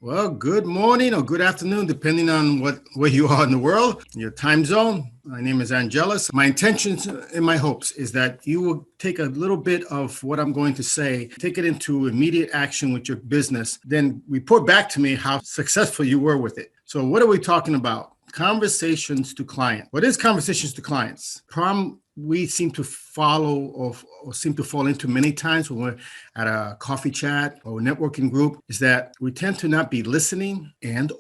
Well, good morning or good afternoon, depending on where you are in the world, your time zone. My name is Angelus. My intentions and my hopes is that you will take a little bit of what I'm going to say, take it into immediate action with your business, then report back to me how successful you were with it. So what are we talking about? Conversations to clients. What is conversations to clients? Problem we seem to follow or seem to fall into many times when we're at a coffee chat or networking group is that we tend to not be listening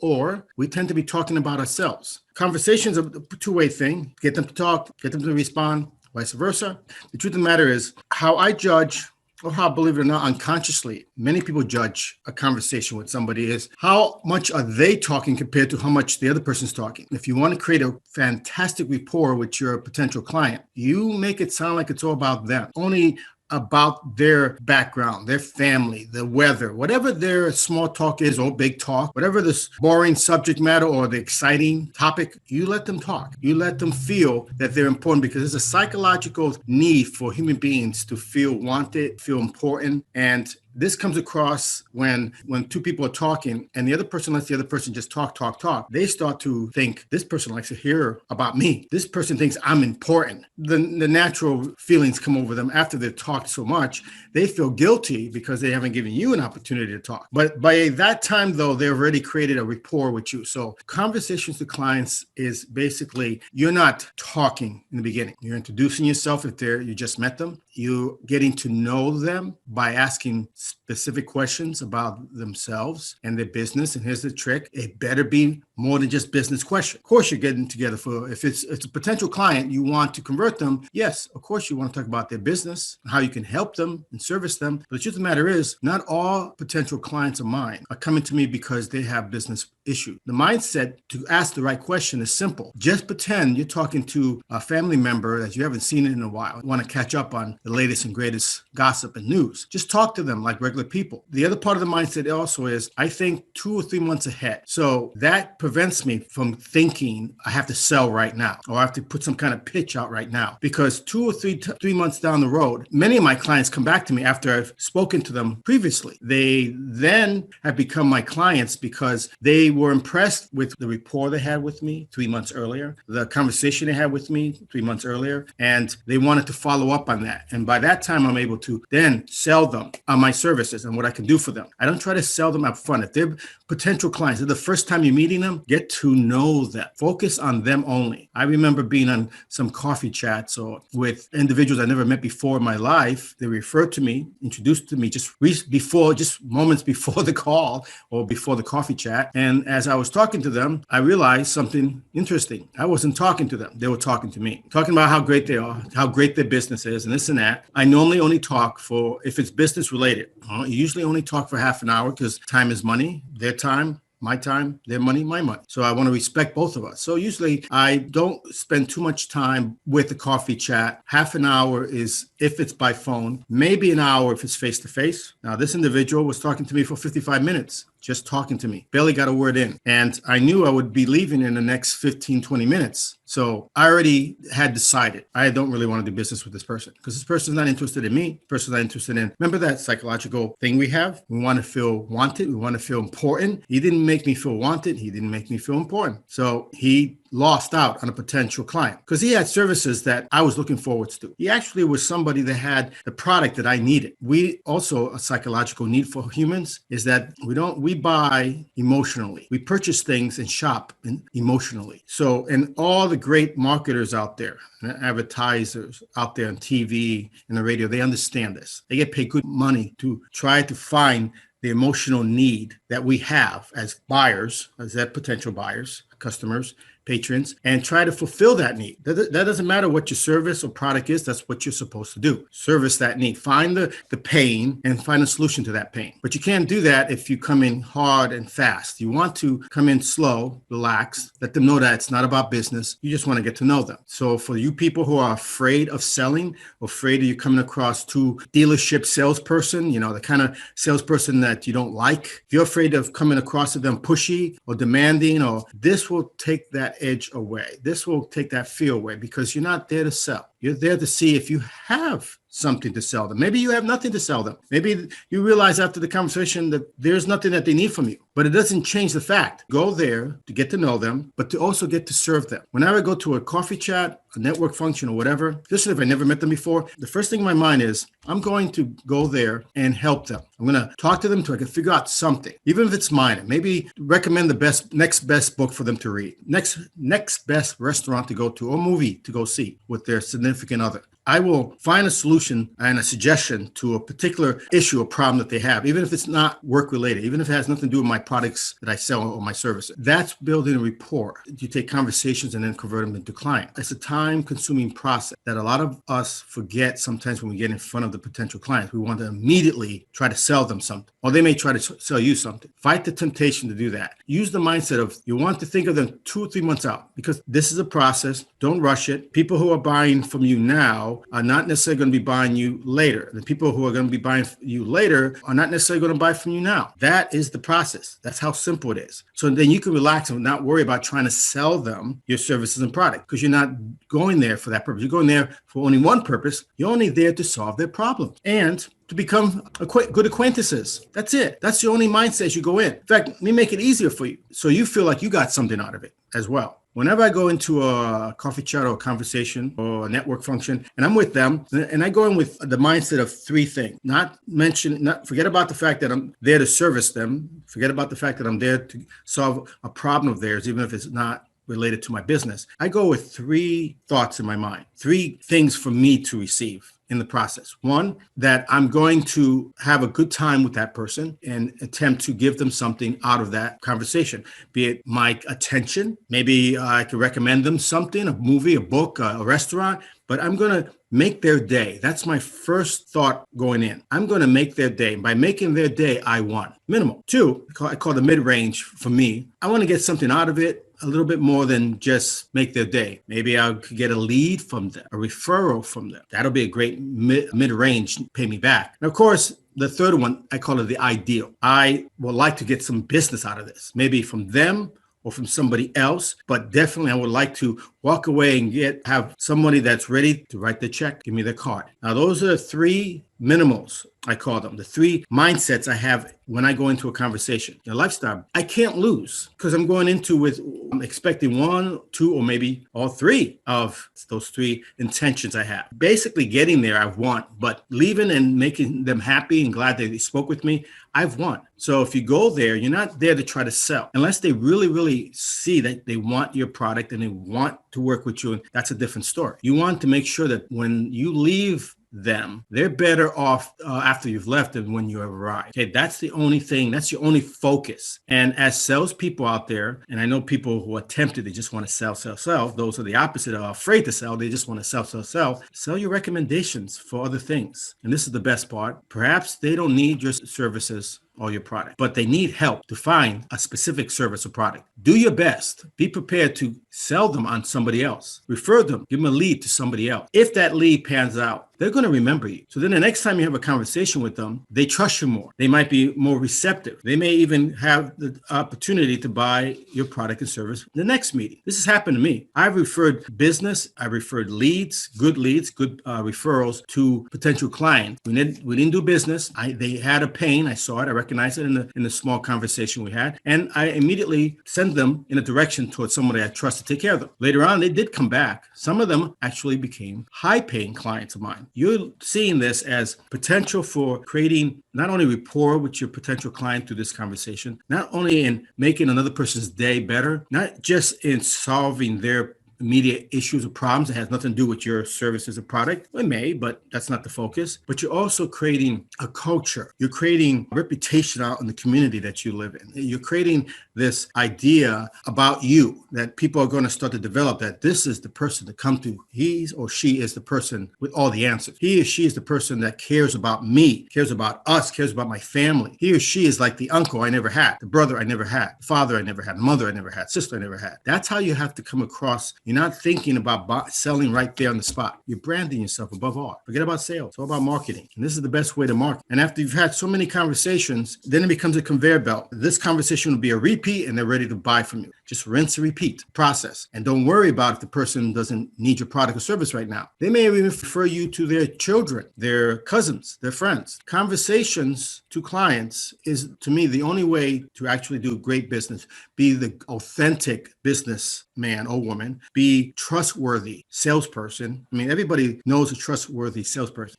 or we tend to be talking about ourselves. Conversations are a two-way thing. Get them to talk, get them to respond, vice versa. The truth of the matter is how I judge or how, believe it or not, unconsciously, many people judge a conversation with somebody is how much are they talking compared to how much the other person's talking. If you want to create a fantastic rapport with your potential client, you make it sound like it's all about them. Only about their background, their family, the weather, whatever their small talk is or big talk, whatever this boring subject matter or the exciting topic, you let them talk. You let them feel that they're important because there's a psychological need for human beings to feel wanted, feel important. And this comes across when two people are talking and the other person lets the other person just talk. They start to think, this person likes to hear about me. This person thinks I'm important. The natural feelings come over them after they've talked so much. They feel guilty because they haven't given you an opportunity to talk. But by that time, though, they've already created a rapport with you. So conversations to clients is basically you're not talking in the beginning. You're introducing yourself if you just met them. You're getting to know them by asking specific questions about themselves and their business. And here's the trick. It better be more than just business question. Of course, you're getting together if it's a potential client, you want to convert them. Yes, of course, you want to talk about their business, how you can help them and service them. But the truth of the matter is not all potential clients of mine are coming to me because they have business issues. The mindset to ask the right question is simple. Just pretend you're talking to a family member that you haven't seen in a while. You want to catch up on the latest and greatest gossip and news. Just talk to them like regular people. The other part of the mindset also is I think 2 or 3 months ahead. So that prevents me from thinking I have to sell right now or I have to put some kind of pitch out right now because 2 or 3 months down the road, many of my clients come back to me after I've spoken to them previously. They then have become my clients because they were impressed with the rapport they had with me 3 months earlier, the conversation they had with me 3 months earlier, and they wanted to follow up on that. And by that time, I'm able to then sell them on my services and what I can do for them. I don't try to sell them up front. If they're potential clients, they're the first time you're meeting them, get to know them. Focus on them only. I remember being on some coffee chats or with individuals I never met before in my life. They referred to me, introduced to me just moments before the call or before the coffee chat. And as I was talking to them, I realized something interesting. I wasn't talking to them. They were talking to me, talking about how great they are, how great their business is, and this and that. I normally only talk for, if it's business related, I usually only talk for half an hour because time is money, their time, my time, their money, my money. So I want to respect both of us. So usually I don't spend too much time with the coffee chat. Half an hour is if it's by phone, maybe an hour if it's face to face. Now, this individual was talking to me for 55 minutes. Just talking to me, barely got a word in. And I knew I would be leaving in the next 15, 20 minutes. So I already had decided I don't really want to do business with this person because this person's not interested in me. The person's not interested in, remember that psychological thing we have? We want to feel wanted. We want to feel important. He didn't make me feel wanted. He didn't make me feel important. So he lost out on a potential client because he had services that I was looking forward to. He actually was somebody that had the product that I needed. We also, a psychological need for humans is that we buy emotionally. We purchase things and shop emotionally. So, and all the great marketers out there, advertisers out there on TV and the radio, they understand this. They get paid good money to try to find the emotional need that we have as buyers, as that potential buyers, customers, patrons, and try to fulfill that need. That doesn't matter what your service or product is. That's what you're supposed to do. Service that need. Find the pain and find a solution to that pain. But you can't do that if you come in hard and fast. You want to come in slow, relax, let them know that it's not about business. You just want to get to know them. So for you people who are afraid of selling, afraid of you coming across to dealership salesperson, the kind of salesperson that you don't like, if you're afraid of coming across to them pushy or demanding, or this will take that edge away. This will take that fear away because you're not there to sell. You're there to see if you have something to sell them. Maybe you have nothing to sell them. Maybe you realize after the conversation that there's nothing that they need from you, but it doesn't change the fact. Go there to get to know them, but to also get to serve them. Whenever I go to a coffee chat, a network function or whatever, especially if I never met them before, the first thing in my mind is I'm going to go there and help them. I'm going to talk to them till I can figure out something, even if it's minor. Maybe recommend the next best book for them to read, next best restaurant to go to or movie to go see with their significant other. I will find a solution and a suggestion to a particular issue or problem that they have, even if it's not work related, even if it has nothing to do with my products that I sell or my services. That's building a rapport. You take conversations and then convert them into clients. It's a time-consuming process that a lot of us forget sometimes when we get in front of the potential clients. We want to immediately try to sell them something, or they may try to sell you something. Fight the temptation to do that. Use the mindset of you want to think of them 2 or 3 months out, because this is a process. Don't rush it. People who are buying from you now are not necessarily going to be buying you later. The people who are going to be buying you later are not necessarily going to buy from you now. That is the process. That's how simple it is. So then you can relax and not worry about trying to sell them your services and product, because you're not going there for that purpose. You're going there for only one purpose. You're only there to solve their problem and to become good acquaintances. That's it. That's the only mindset as you go in. In fact, let me make it easier for you so you feel like you got something out of it as well. Whenever I go into a coffee chat or a conversation or a network function and I'm with them, and I go in with the mindset of 3 things, forget about the fact that I'm there to service them. Forget about the fact that I'm there to solve a problem of theirs, even if it's not related to my business. I go with 3 thoughts in my mind, 3 things for me to receive in the process. 1, that I'm going to have a good time with that person and attempt to give them something out of that conversation, be it my attention. Maybe I could recommend them something, a movie, a book, a restaurant, but I'm going to make their day. That's my first thought going in. I'm going to make their day. By making their day, I won. Minimal. 2, I call the mid-range for me. I want to get something out of it, a little bit more than just make their day. Maybe I could get a lead from them, a referral from them. That'll be a great mid-range pay me back. And of course, the 3rd one, I call it the ideal. I would like to get some business out of this, maybe from them or from somebody else, but definitely I would like to walk away and have somebody that's ready to write the check, give me the card. Now, those are the 3 minimals, I call them, the 3 mindsets I have when I go into a conversation. The lifestyle, I can't lose because I'm going into I'm expecting 1, 2, or maybe all 3 of those 3 intentions I have. Basically getting there, I've won, but leaving and making them happy and glad that they spoke with me, I've won. So if you go there, you're not there to try to sell unless they really, really see that they want your product and they want to work with you. And that's a different story. You want to make sure that when you leave them, they're better off after you've left than when you arrived. Okay, that's the only thing. That's your only focus. And as salespeople out there, and I know people who are tempted, they just want to sell. Those are the opposite, are afraid to sell. They just want to sell. Sell your recommendations for other things. And this is the best part. Perhaps they don't need your services or your product, but they need help to find a specific service or product. Do your best. Be prepared to sell them on somebody else. Refer them. Give them a lead to somebody else. If that lead pans out, they're going to remember you. So then the next time you have a conversation with them, they trust you more. They might be more receptive. They may even have the opportunity to buy your product and service in the next meeting. This has happened to me. I've referred business. I referred leads, good referrals to potential clients. We didn't do business. They had a pain. I saw it. I recognized it in the small conversation we had. And I immediately sent them in a direction towards somebody I trust to take care of them. Later on, they did come back. Some of them actually became high-paying clients of mine. You're seeing this as potential for creating not only rapport with your potential client through this conversation, not only in making another person's day better, not just in solving their immediate issues or problems that has nothing to do with your services or product. It may, but that's not the focus. But you're also creating a culture. You're creating a reputation out in the community that you live in. You're creating this idea about you that people are going to start to develop, that this is the person to come to. He or she is the person with all the answers. He or she is the person that cares about me, cares about us, cares about my family. He or she is like the uncle I never had, the brother I never had, the father I never had, the mother I never had, sister I never had. That's how you have to come across. You're not thinking about selling right there on the spot. You're branding yourself above all. Forget about sales. It's all about marketing. And this is the best way to market. And after you've had so many conversations, then it becomes a conveyor belt. This conversation will be a repeat and they're ready to buy from you. Just rinse and repeat process. And don't worry about if the person doesn't need your product or service right now. They may even refer you to their children, their cousins, their friends. Conversations to clients is, to me, the only way to actually do great business. Be the authentic businessman or woman. Be trustworthy salesperson. I mean, everybody knows a trustworthy salesperson.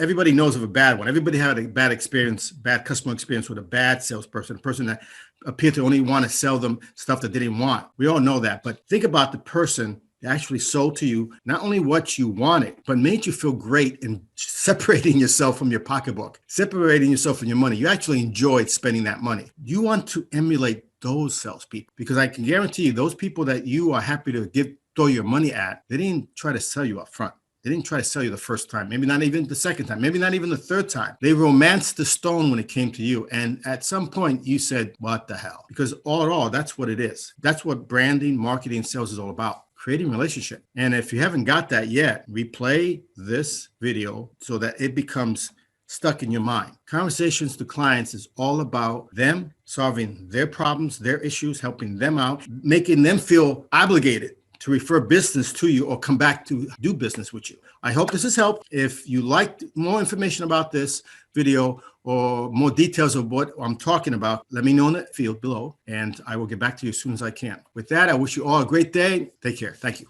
Everybody knows of a bad one. Everybody had a bad experience, bad customer experience with a bad salesperson, a person that appeared to only want to sell them stuff that they didn't want. We all know that. But think about the person that actually sold to you not only what you wanted, but made you feel great in separating yourself from your pocketbook, separating yourself from your money. You actually enjoyed spending that money. You want to emulate those salespeople, because I can guarantee you those people that you are happy to throw your money at, they didn't try to sell you up front. They didn't try to sell you the first time, maybe not even the second time, maybe not even the third time. They romanced the stone when it came to you. And at some point you said, what the hell? Because all in all, that's what it is. That's what branding, marketing, sales is all about. Creating relationship. And if you haven't got that yet, replay this video so that it becomes stuck in your mind. Conversations to clients is all about them solving their problems, their issues, helping them out, making them feel obligated to refer business to you or come back to do business with you. I hope this has helped. If you like more information about this video or more details of what I'm talking about, let me know in the field below, and I will get back to you as soon as I can. With that, I wish you all a great day. Take care. Thank you.